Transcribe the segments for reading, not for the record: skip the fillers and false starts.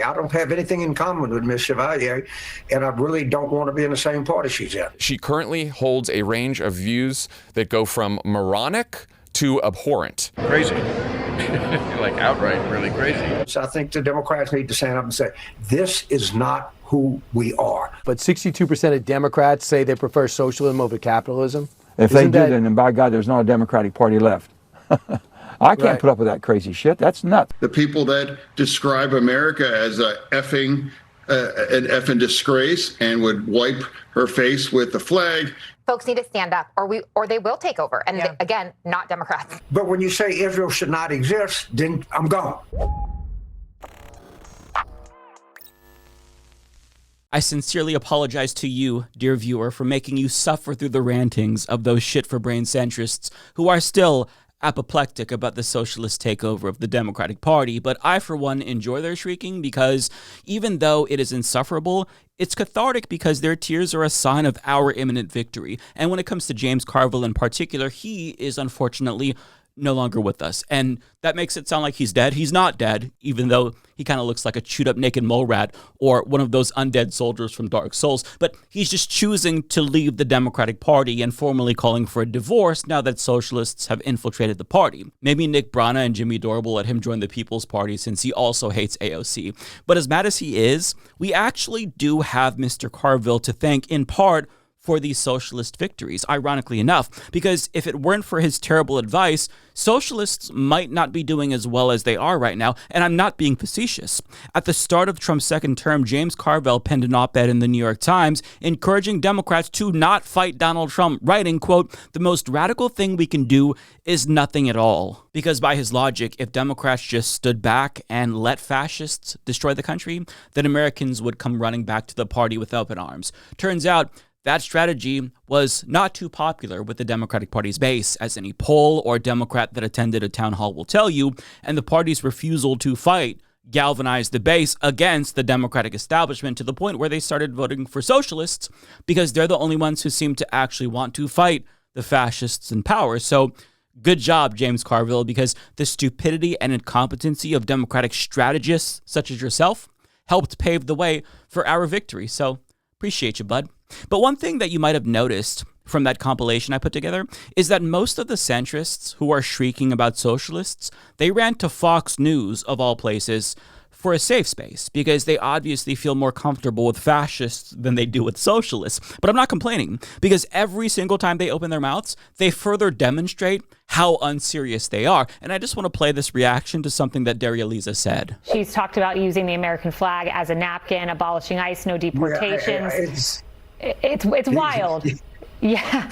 I don't have anything in common with Ms. Chevalier, and I really don't want to be in the same party she's in. She currently holds a range of views that go from moronic to abhorrent. Crazy. Like outright really crazy. So I think the Democrats need to stand up and say, this is not who we are. But 62% of Democrats say they prefer socialism over capitalism. If they do, then by God, there's not a Democratic Party left. I can't put up with that crazy shit. That's nuts. The people that describe America as an effing disgrace and would wipe her face with the flag. Folks need to stand up, or they will take over. And again, not Democrats. But when you say Israel should not exist, then I'm gone. I sincerely apologize to you, dear viewer, for making you suffer through the rantings of those shit-for-brain centrists who are still apoplectic about the socialist takeover of the Democratic Party, but I, for one, enjoy their shrieking because even though it is insufferable, it's cathartic because their tears are a sign of our imminent victory. And when it comes to James Carville in particular, he is unfortunately no longer with us. And that makes it sound like he's dead. He's not dead, even though he kind of looks like a chewed up naked mole rat or one of those undead soldiers from Dark Souls. But he's just choosing to leave the Democratic Party and formally calling for a divorce now that socialists have infiltrated the party. Maybe Nick Brana and Jimmy Dore will let him join the People's Party since he also hates AOC. But as mad as he is, we actually do have Mr. Carville to thank in part for these socialist victories, ironically enough, because if it weren't for his terrible advice, socialists might not be doing as well as they are right now, and I'm not being facetious. At the start of Trump's second term, James Carville penned an op-ed in the New York Times encouraging Democrats to not fight Donald Trump, writing, quote, "The most radical thing we can do is nothing at all." Because by his logic, if Democrats just stood back and let fascists destroy the country, then Americans would come running back to the party with open arms. Turns out, that strategy was not too popular with the Democratic Party's base, as any poll or Democrat that attended a town hall will tell you, and the party's refusal to fight galvanized the base against the Democratic establishment to the point where they started voting for socialists because they're the only ones who seem to actually want to fight the fascists in power. So good job, James Carville, because the stupidity and incompetency of Democratic strategists such as yourself helped pave the way for our victory. So appreciate you, bud. But one thing that you might have noticed from that compilation I put together is that most of the centrists who are shrieking about socialists, they ran to Fox News, of all places, for a safe space because they obviously feel more comfortable with fascists than they do with socialists. But I'm not complaining because every single time they open their mouths, they further demonstrate how unserious they are. And I just want to play this reaction to something that Daria Lisa said. She's talked about using the American flag as a napkin, abolishing ICE, no deportations. It's wild. Yeah.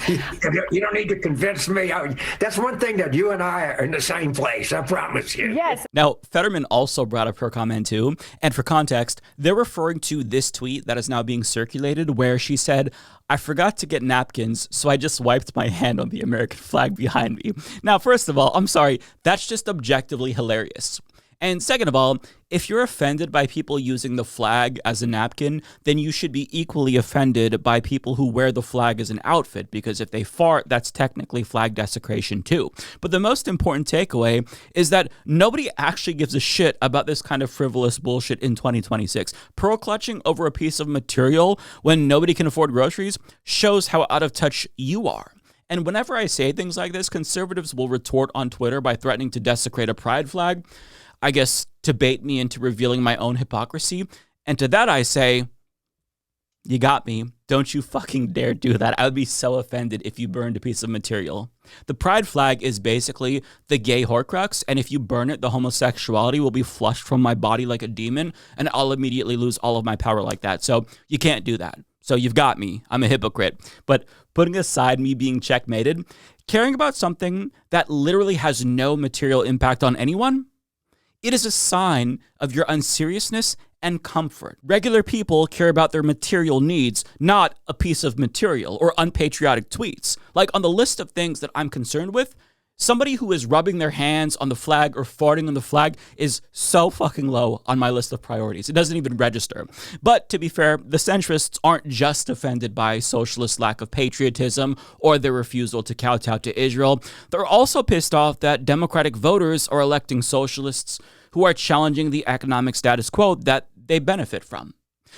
You don't need to convince me. That's one thing that you and I are in the same place, I promise you. Yes. Now, Fetterman also brought up her comment too. And for context, they're referring to this tweet that is now being circulated where she said, "I forgot to get napkins, so I just wiped my hand on the American flag behind me." Now, first of all, I'm sorry, that's just objectively hilarious. And second of all, if you're offended by people using the flag as a napkin, then you should be equally offended by people who wear the flag as an outfit, because if they fart, that's technically flag desecration too. But the most important takeaway is that nobody actually gives a shit about this kind of frivolous bullshit in 2026. Pearl clutching over a piece of material when nobody can afford groceries shows how out of touch you are. And whenever I say things like this, conservatives will retort on Twitter by threatening to desecrate a pride flag, I guess to bait me into revealing my own hypocrisy. And to that I say, you got me. Don't you fucking dare do that. I would be so offended if you burned a piece of material. The pride flag is basically the gay Horcrux, and if you burn it, the homosexuality will be flushed from my body like a demon, and I'll immediately lose all of my power like that. So you can't do that. So you've got me. I'm a hypocrite. But putting aside me being checkmated, caring about something that literally has no material impact on anyone, it is a sign of your unseriousness and comfort. Regular people care about their material needs, not a piece of material or unpatriotic tweets. Like on the list of things that I'm concerned with, somebody who is rubbing their hands on the flag or farting on the flag is so fucking low on my list of priorities. It doesn't even register. But to be fair, the centrists aren't just offended by socialist lack of patriotism or their refusal to kowtow to Israel. They're also pissed off that Democratic voters are electing socialists who are challenging the economic status quo that they benefit from.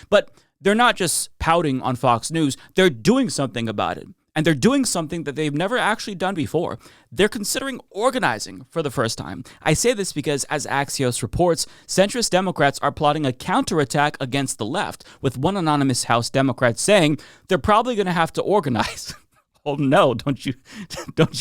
But they're not just pouting on Fox News, they're doing something about it. And they're doing something that they've never actually done before. They're considering organizing for the first time. I say this because, as Axios reports, centrist Democrats are plotting a counterattack against the left, with one anonymous House Democrat saying they're probably going to have to organize. Oh no, don't you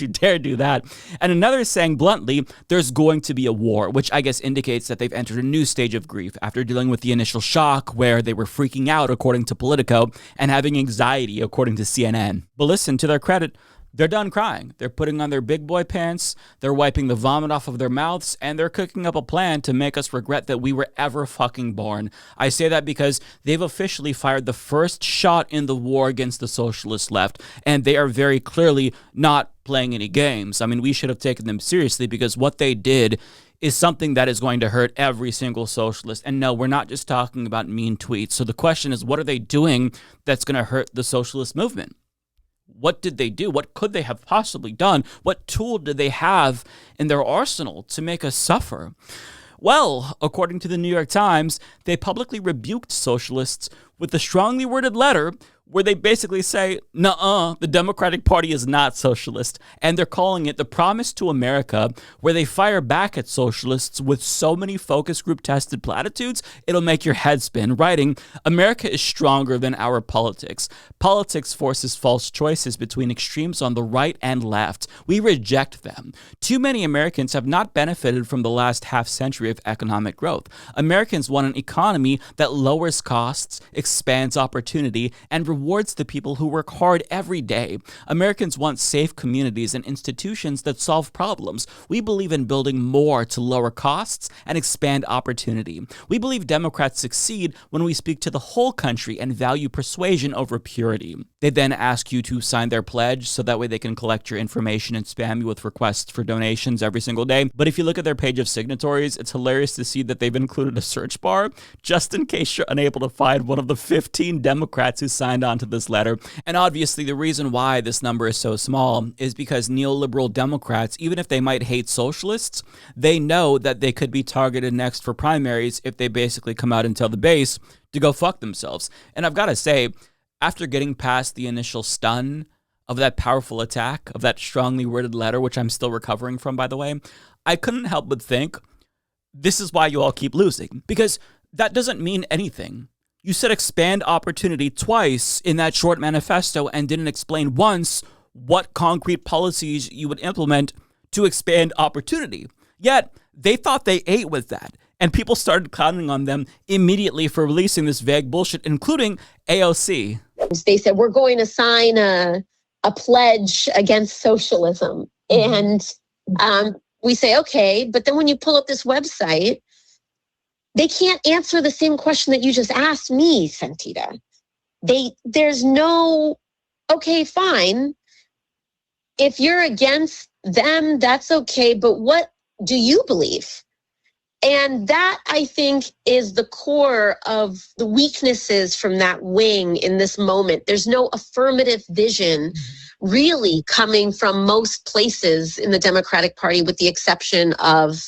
dare do that. And another is saying bluntly, there's going to be a war, which I guess indicates that they've entered a new stage of grief after dealing with the initial shock where they were freaking out, according to Politico, and having anxiety, according to CNN. But listen, to their credit, they're done crying. They're putting on their big boy pants, they're wiping the vomit off of their mouths, and they're cooking up a plan to make us regret that we were ever fucking born. I say that because they've officially fired the first shot in the war against the socialist left, and they are very clearly not playing any games. I mean, we should have taken them seriously because what they did is something that is going to hurt every single socialist. And no, we're not just talking about mean tweets. So the question is, what are they doing that's going to hurt the socialist movement? What did they do? What could they have possibly done? What tool did they have in their arsenal to make us suffer? Well, according to the New York Times, they publicly rebuked socialists with a strongly worded letter where they basically say, nuh-uh, the Democratic Party is not socialist. And they're calling it the Promise to America, where they fire back at socialists with so many focus group tested platitudes, it'll make your head spin, writing, America is stronger than our politics. Politics forces false choices between extremes on the right and left. We reject them. Too many Americans have not benefited from the last half century of economic growth. Americans want an economy that lowers costs, expands opportunity, and rewards the people who work hard every day. Americans want safe communities and institutions that solve problems. We believe in building more to lower costs and expand opportunity. We believe Democrats succeed when we speak to the whole country and value persuasion over purity. They then ask you to sign their pledge so that way they can collect your information and spam you with requests for donations every single day. But if you look at their page of signatories, it's hilarious to see that they've included a search bar just in case you're unable to find one of the 15 Democrats who signed on to this letter. And obviously the reason why this number is so small is because neoliberal Democrats, even if they might hate socialists, they know that they could be targeted next for primaries if they basically come out and tell the base to go fuck themselves. And I've got to say, after getting past the initial stun of that powerful attack, of that strongly worded letter, which I'm still recovering from, by the way, I couldn't help but think, this is why you all keep losing. Because that doesn't mean anything. You said expand opportunity twice in that short manifesto and didn't explain once what concrete policies you would implement to expand opportunity. Yet, they thought they ate with that. And people started counting on them immediately for releasing this vague bullshit, including AOC. They said, we're going to sign a pledge against socialism. And we say, okay, but then when you pull up this website, they can't answer the same question that you just asked me, Santita. There's no, okay, fine. If you're against them, that's okay. But what do you believe? And that, I think, is the core of the weaknesses from that wing in this moment. There's no affirmative vision really coming from most places in the Democratic Party, with the exception of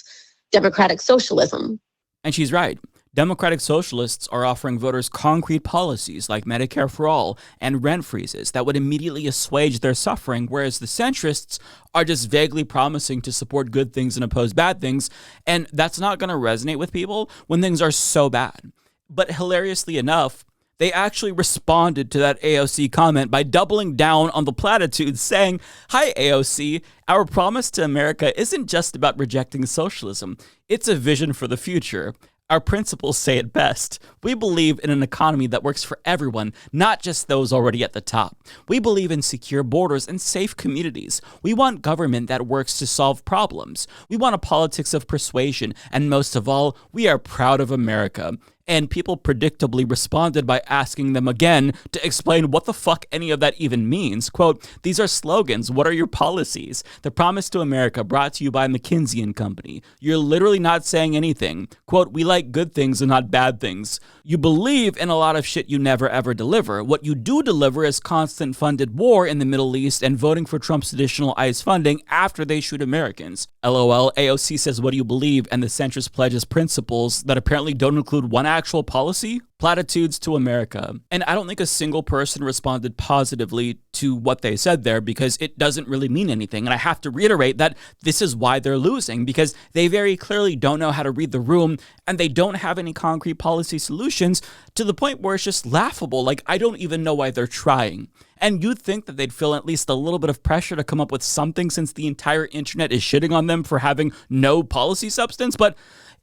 democratic socialism. And she's right. Democratic socialists are offering voters concrete policies like Medicare for all and rent freezes that would immediately assuage their suffering, whereas the centrists are just vaguely promising to support good things and oppose bad things, and that's not going to resonate with people when things are so bad. But hilariously enough, they actually responded to that AOC comment by doubling down on the platitudes, saying, "Hi, AOC, our promise to America isn't just about rejecting socialism. It's a vision for the future. Our principles say it best. We believe in an economy that works for everyone, not just those already at the top. We believe in secure borders and safe communities. We want government that works to solve problems. We want a politics of persuasion, and most of all, we are proud of America." And people predictably responded by asking them again to explain what the fuck any of that even means. Quote, "These are slogans. What are your policies? The Promise to America, brought to you by McKinsey & Company. You're literally not saying anything. Quote, we like good things and not bad things. You believe in a lot of shit you never ever deliver. What you do deliver is constant funded war in the Middle East and voting for Trump's additional ICE funding after they shoot Americans. LOL, AOC says, what do you believe? And the centrist pledges principles that apparently don't include one actual policy? Platitudes to America. And I don't think a single person responded positively to what they said there, because it doesn't really mean anything. And I have to reiterate that this is why they're losing, because they very clearly don't know how to read the room, and they don't have any concrete policy solutions, to the point where it's just laughable. Like, I don't even know why they're trying. And you'd think that they'd feel at least a little bit of pressure to come up with something, since the entire internet is shitting on them for having no policy substance, but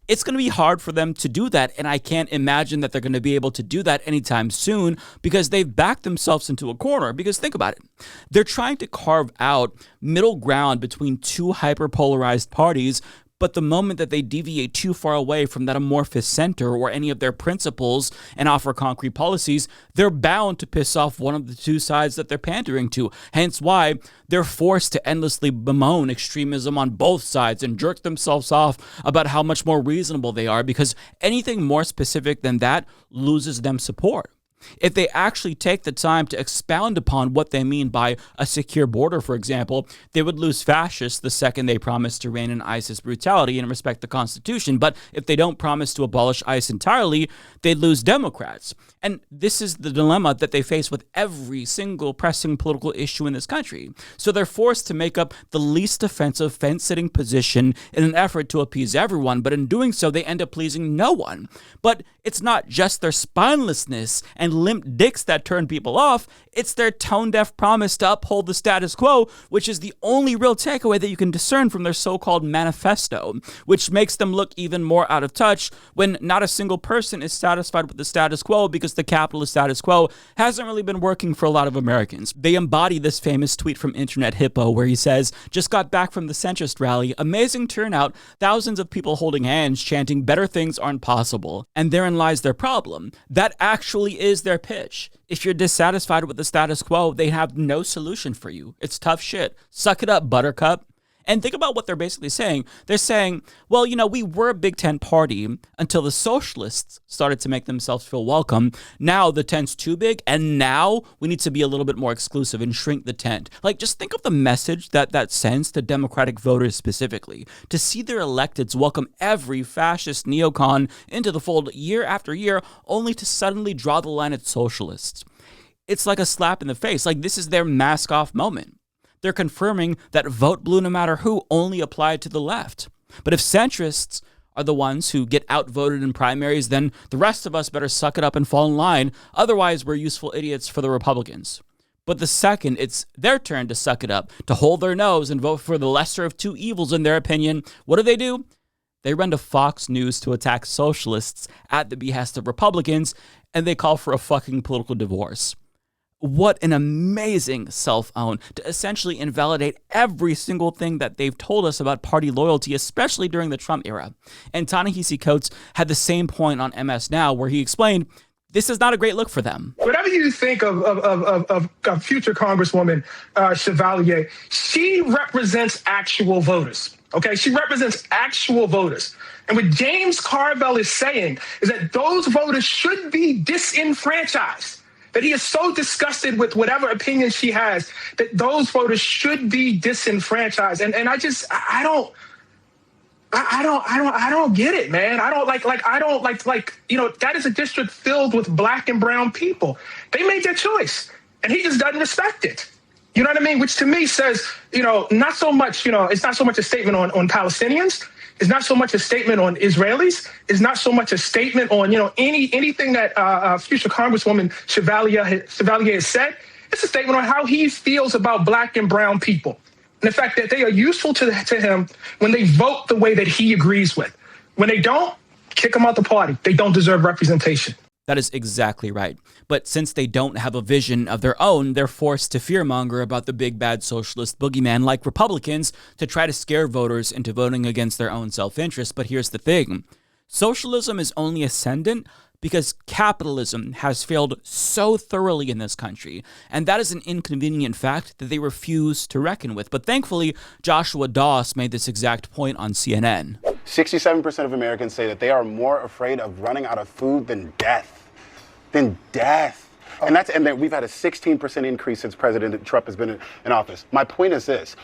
it's going to be hard for them to do that, and I can't imagine that they're going to be able to do that anytime soon, because they've backed themselves into a corner. Because think about it. They're trying to carve out middle ground between two hyperpolarized parties, but the moment that they deviate too far away from that amorphous center or any of their principles and offer concrete policies, they're bound to piss off one of the two sides that they're pandering to. Hence why they're forced to endlessly bemoan extremism on both sides and jerk themselves off about how much more reasonable they are, because anything more specific than that loses them support. If they actually take the time to expound upon what they mean by a secure border, for example, they would lose fascists the second they promise to rein in ISIS brutality and respect the Constitution. But if they don't promise to abolish ICE entirely, they'd lose Democrats. And this is the dilemma that they face with every single pressing political issue in this country. So they're forced to make up the least offensive fence-sitting position in an effort to appease everyone, but in doing so, they end up pleasing no one. But it's not just their spinelessness and limp dicks that turn people off, it's their tone-deaf promise to uphold the status quo, which is the only real takeaway that you can discern from their so-called manifesto, which makes them look even more out of touch when not a single person is satisfied with the status quo, because the capitalist status quo hasn't really been working for a lot of Americans. They embody this famous tweet from Internet Hippo where he says, "Just got back from the centrist rally, amazing turnout, thousands of people holding hands chanting better things aren't possible." And therein lies their problem. That actually is their pitch. If you're dissatisfied with the status quo, they have no solution for you. It's tough shit. Suck it up, buttercup. And think about what they're basically saying. They're saying, well, you know, we were a big tent party until the socialists started to make themselves feel welcome. Now the tent's too big, and now we need to be a little bit more exclusive and shrink the tent. Like, just think of the message that sends to Democratic voters specifically. To see their electeds welcome every fascist neocon into the fold year after year, only to suddenly draw the line at socialists. It's like a slap in the face. Like, this is their mask-off moment. They're confirming that vote blue no matter who only applied to the left. But if centrists are the ones who get outvoted in primaries, then the rest of us better suck it up and fall in line. Otherwise, we're useful idiots for the Republicans. But the second it's their turn to suck it up, to hold their nose and vote for the lesser of two evils in their opinion, what do? They run to Fox News to attack socialists at the behest of Republicans, and they call for a fucking political divorce. What an amazing self-own to essentially invalidate every single thing that they've told us about party loyalty, especially during the Trump era. And Ta-Nehisi Coates had the same point on MS Now, where he explained this is not a great look for them. Whatever you think of future Congresswoman Chevalier, she represents actual voters. Okay, she represents actual voters. And what James Carville is saying is that those voters should be disenfranchised. That he is so disgusted with whatever opinion she has that those voters should be disenfranchised. And I don't get it, man. I don't like, that is a district filled with black and brown people. They made their choice and he just doesn't respect it. You know what I mean? Which to me says, not so much, it's not so much a statement on Palestinians. It's not so much a statement on Israelis. It's not so much a statement on, anything that future Congresswoman Chevalier has said. It's a statement on how he feels about black and brown people. And the fact that they are useful to him when they vote the way that he agrees with. When they don't, kick them out the party. They don't deserve representation. That is exactly right. But since they don't have a vision of their own, they're forced to fearmonger about the big bad socialist boogeyman like Republicans to try to scare voters into voting against their own self-interest. But here's the thing. Socialism is only ascendant because capitalism has failed so thoroughly in this country. And that is an inconvenient fact that they refuse to reckon with. But thankfully, Joshua Doss made this exact point on CNN. 67% of Americans say that they are more afraid of running out of food than death. And then we've had a 16% increase since President Trump has been in office. My point is this.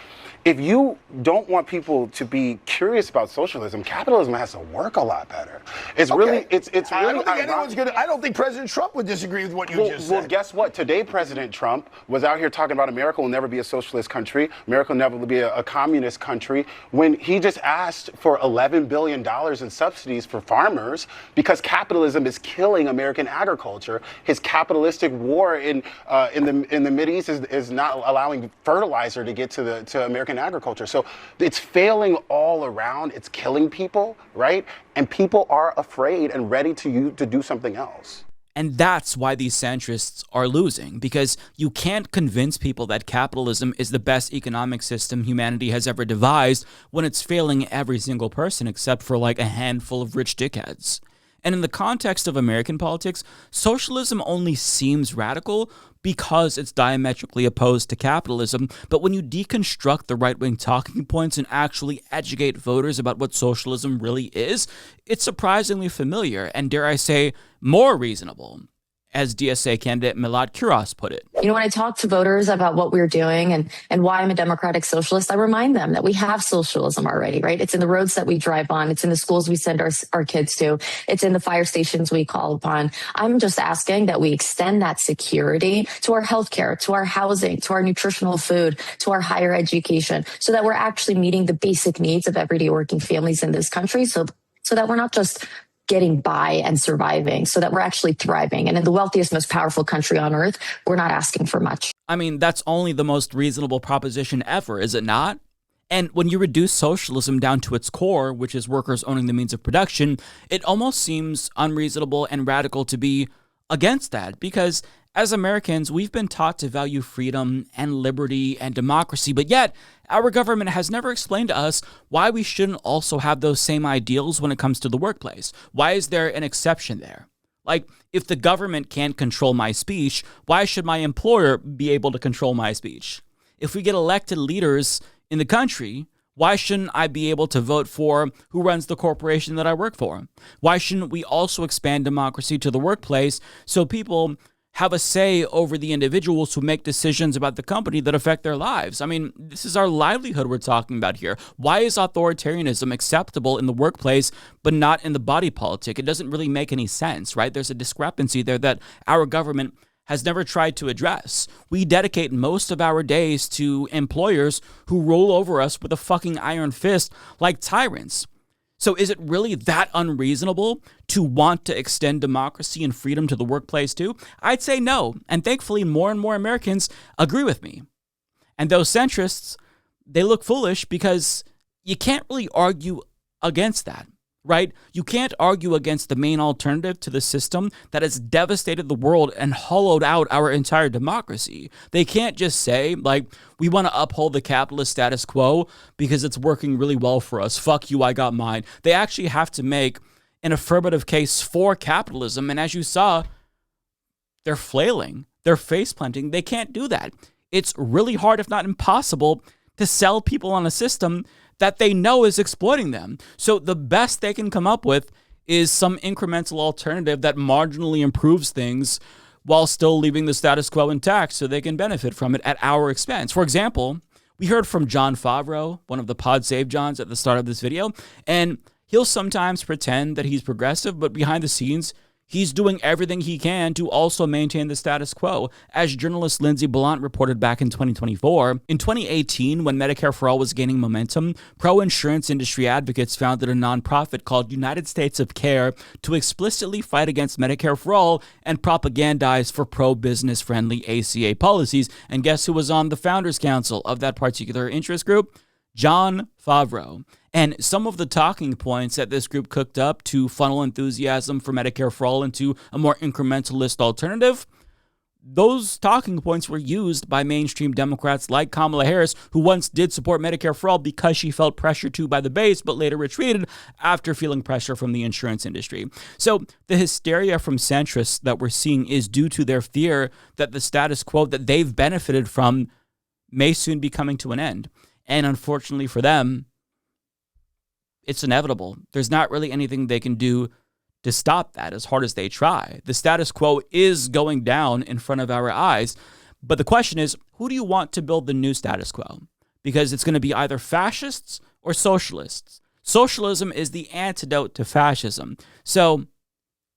If you don't want people to be curious about socialism, capitalism has to work a lot better. It's really, it's really. I don't think President Trump would disagree with what you just said. Well, guess what? Today, President Trump was out here talking about America will never be a socialist country. America will never be a communist country. When he just asked for $11 billion in subsidies for farmers because capitalism is killing American agriculture. His capitalistic war in the Mideast is not allowing fertilizer to get to American agriculture. So it's failing all around. It's killing people, right? And people are afraid and ready to do something else. And that's why these centrists are losing, because you can't convince people that capitalism is the best economic system humanity has ever devised when it's failing every single person except for like a handful of rich dickheads. And in the context of American politics, socialism only seems radical because it's diametrically opposed to capitalism. But when you deconstruct the right-wing talking points and actually educate voters about what socialism really is, it's surprisingly familiar and, dare I say, more reasonable, as DSA candidate Milad Kuras put it. You know, when I talk to voters about what we're doing and why I'm a democratic socialist, I remind them that we have socialism already, right? It's in the roads that we drive on. It's in the schools we send our kids to. It's in the fire stations we call upon. I'm just asking that we extend that security to our healthcare, to our housing, to our nutritional food, to our higher education, so that we're actually meeting the basic needs of everyday working families in this country, so that we're not just getting by and surviving, so that we're actually thriving. And in the wealthiest, most powerful country on earth, we're not asking for much. I mean, that's only the most reasonable proposition ever, is it not? And when you reduce socialism down to its core, which is workers owning the means of production, it almost seems unreasonable and radical to be against that, because as Americans, we've been taught to value freedom and liberty and democracy, but yet our government has never explained to us why we shouldn't also have those same ideals when it comes to the workplace. Why is there an exception there? Like, if the government can't control my speech, why should my employer be able to control my speech? If we get elected leaders in the country, why shouldn't I be able to vote for who runs the corporation that I work for? Why shouldn't we also expand democracy to the workplace so people have a say over the individuals who make decisions about the company that affect their lives? I mean, this is our livelihood we're talking about here. Why is authoritarianism acceptable in the workplace but not in the body politic? It doesn't really make any sense, right? There's a discrepancy there that our government has never tried to address. We dedicate most of our days to employers who roll over us with a fucking iron fist like tyrants. So is it really that unreasonable to want to extend democracy and freedom to the workplace too? I'd say no. And thankfully, more and more Americans agree with me. And those centrists, they look foolish because you can't really argue against that, right? You can't argue against the main alternative to the system that has devastated the world and hollowed out our entire democracy. They can't just say, like, we want to uphold the capitalist status quo because it's working really well for us. Fuck you, I got mine. They actually have to make an affirmative case for capitalism. And as you saw, they're flailing. They're face planting. They can't do that. It's really hard, if not impossible, to sell people on a system that they know is exploiting them. So the best they can come up with is some incremental alternative that marginally improves things while still leaving the status quo intact so they can benefit from it at our expense. For example, we heard from Jon Favreau, one of the Pod Save Johns at the start of this video, and he'll sometimes pretend that he's progressive, but behind the scenes, he's doing everything he can to also maintain the status quo. As journalist Lindsay Blount reported back in 2024, in 2018, when Medicare for All was gaining momentum, pro-insurance industry advocates founded a nonprofit called United States of Care to explicitly fight against Medicare for All and propagandize for pro-business friendly ACA policies. And guess who was on the Founders Council of that particular interest group? Jon Favreau. And some of the talking points that this group cooked up to funnel enthusiasm for Medicare for All into a more incrementalist alternative, those talking points were used by mainstream Democrats like Kamala Harris, who once did support Medicare for All because she felt pressure to by the base, but later retreated after feeling pressure from the insurance industry. So the hysteria from centrists that we're seeing is due to their fear that the status quo that they've benefited from may soon be coming to an end. And unfortunately for them, it's inevitable. There's not really anything they can do to stop that as hard as they try. The status quo is going down in front of our eyes. But the question is, who do you want to build the new status quo? Because it's going to be either fascists or socialists. Socialism is the antidote to fascism. So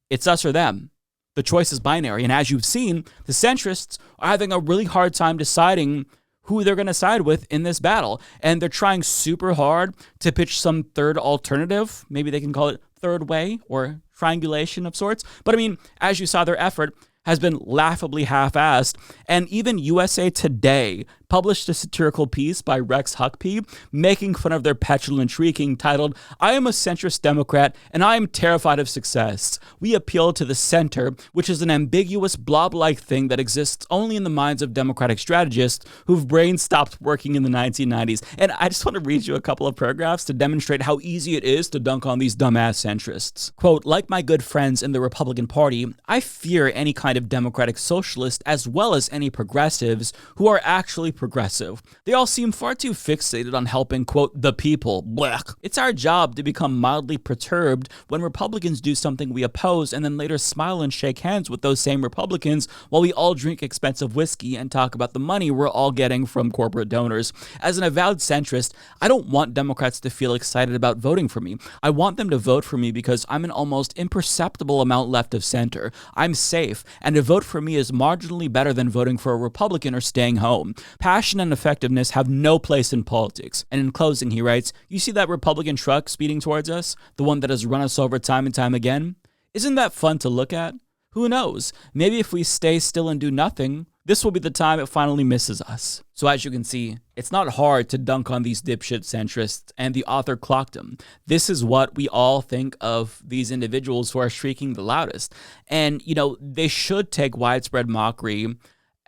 it's us or them. The choice is binary. And as you've seen, the centrists are having a really hard time deciding who they're going to side with in this battle. And they're trying super hard to pitch some third alternative. Maybe they can call it third way or triangulation of sorts. But I mean, as you saw, their effort has been laughably half-assed. And even USA Today published a satirical piece by Rex Huckabee making fun of their petulant shrieking titled, "I am a centrist Democrat and I am terrified of success. We appeal to the center, which is an ambiguous blob-like thing that exists only in the minds of Democratic strategists whose brains stopped working in the 1990s. And I just want to read you a couple of paragraphs to demonstrate how easy it is to dunk on these dumbass centrists. Quote, "Like my good friends in the Republican Party, I fear any kind of democratic socialist as well as any progressives who are actually progressive. They all seem far too fixated on helping, quote, the people. Blech. It's our job to become mildly perturbed when Republicans do something we oppose and then later smile and shake hands with those same Republicans while we all drink expensive whiskey and talk about the money we're all getting from corporate donors. As an avowed centrist, I don't want Democrats to feel excited about voting for me. I want them to vote for me because I'm an almost imperceptible amount left of center. I'm safe, and to vote for me is marginally better than voting for a Republican or staying home. Passion and effectiveness have no place in politics." And in closing, he writes, "You see that Republican truck speeding towards us? The one that has run us over time and time again? Isn't that fun to look at? Who knows? Maybe if we stay still and do nothing, this will be the time it finally misses us." So as you can see, it's not hard to dunk on these dipshit centrists, and the author clocked them. This is what we all think of these individuals who are shrieking the loudest. And, you know, they should take widespread mockery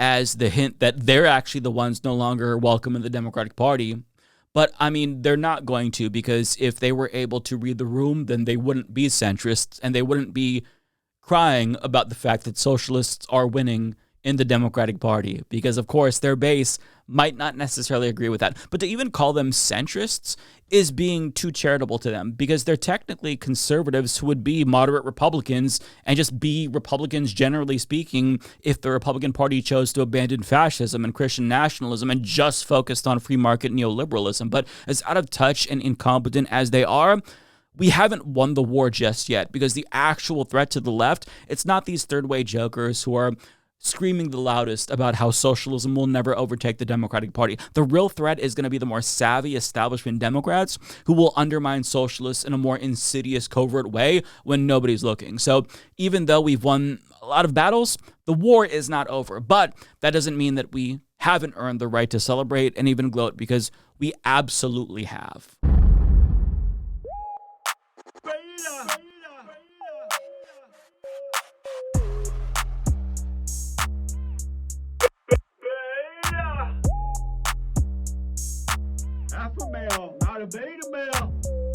as the hint that they're actually the ones no longer welcome in the Democratic Party. But, I mean, they're not going to, because if they were able to read the room, then they wouldn't be centrists, and they wouldn't be crying about the fact that socialists are winning in the Democratic Party, because of course their base might not necessarily agree with that. But to even call them centrists is being too charitable to them, because they're technically conservatives who would be moderate Republicans and just be Republicans generally speaking if the Republican Party chose to abandon fascism and Christian nationalism and just focused on free market neoliberalism. But as out of touch and incompetent as they are, we haven't won the war just yet, because the actual threat to the left, it's not these third-way jokers who are screaming the loudest about how socialism will never overtake the Democratic Party. The real threat is going to be the more savvy establishment Democrats who will undermine socialists in a more insidious, covert way when nobody's looking. So even though we've won a lot of battles, the war is not over. But that doesn't mean that we haven't earned the right to celebrate and even gloat, because we absolutely have. Alpha male, not a beta male.